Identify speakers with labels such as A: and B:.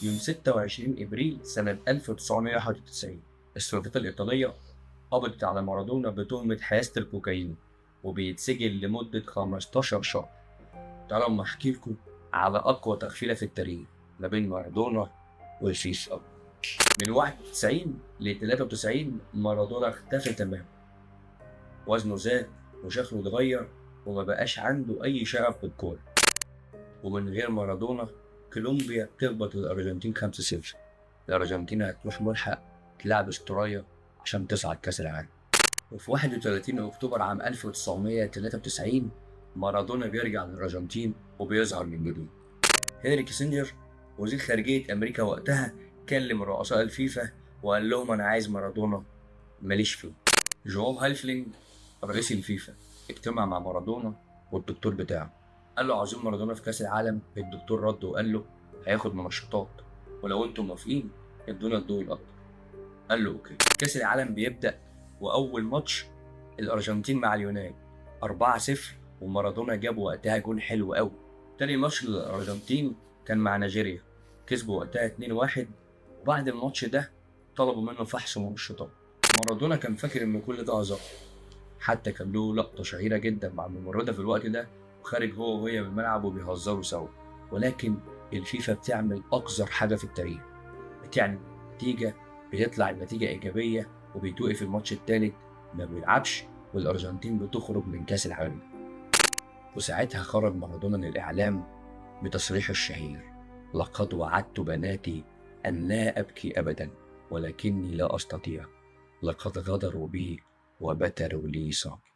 A: يوم 26 إبريل سنة 1991 السلطات الإيطالية قبضت على مارادونا بتهمة حيازة الكوكايين وبيتسجن لمدة 15 شهر. تعالوا أما أحكي لكم على أقوى تغفيلة في التاريخ ما بين مارادونا والفيفا. من 91 ل 93 مارادونا اختفى تماما، وزنه زاد وشكله اتغير وما بقاش عنده أي شغف بالكورة. ومن غير مارادونا كولومبيا تخبط الأرجنتين 5-0. الأرجنتين هتروح ملحق تلعب استراليا عشان تصعد كأس العالم. وفي 31 أكتوبر عام 1993 مارادونا بيرجع للأرجنتين وبيظهر من جديد. هنري كيسنجر وزير خارجية أمريكا وقتها كلم رؤساء الفيفا وقال لهم أنا عايز مارادونا ماليش فيه. جواب هالفلينج رئيس الفيفا اجتمع مع مارادونا والدكتور بتاعه، قال له عاوزين مارادونا في كأس العالم. الدكتور رد وقال له هياخد منشطات ولو انتم موافقين ادونا الضوء الأخضر. قال له اوكي. كأس العالم بيبدأ وأول ماتش الأرجنتين مع اليونان 4-0 ومارادونا جاب وقتها جون حلو قوي. تاني ماتش للأرجنتين كان مع نيجيريا، كسبوا وقتها 2-1. وبعد الماتش ده طلبوا منه فحص منشطات. مارادونا كان فاكر ان كل ده هزار، حتى كان له لقطة شهيرة جدا مع الممرضة في الوقت ده وخارج هو وهي من الملعب وبيهزروا سوا. ولكن الفيفا بتعمل أقذر حاجة في التاريخ، بتعمل نتيجة بتطلع النتيجة إيجابية وبيتوقف الماتش التالت ما بيلعبش والأرجنتين بتخرج من كأس العالم. وساعتها خرج مارادونا للإعلام بتصريحه الشهير: لقد وعدت بناتي أن لا أبكي أبدا ولكني لا أستطيع، لقد غدروا بي وبتروا لي صاحبي.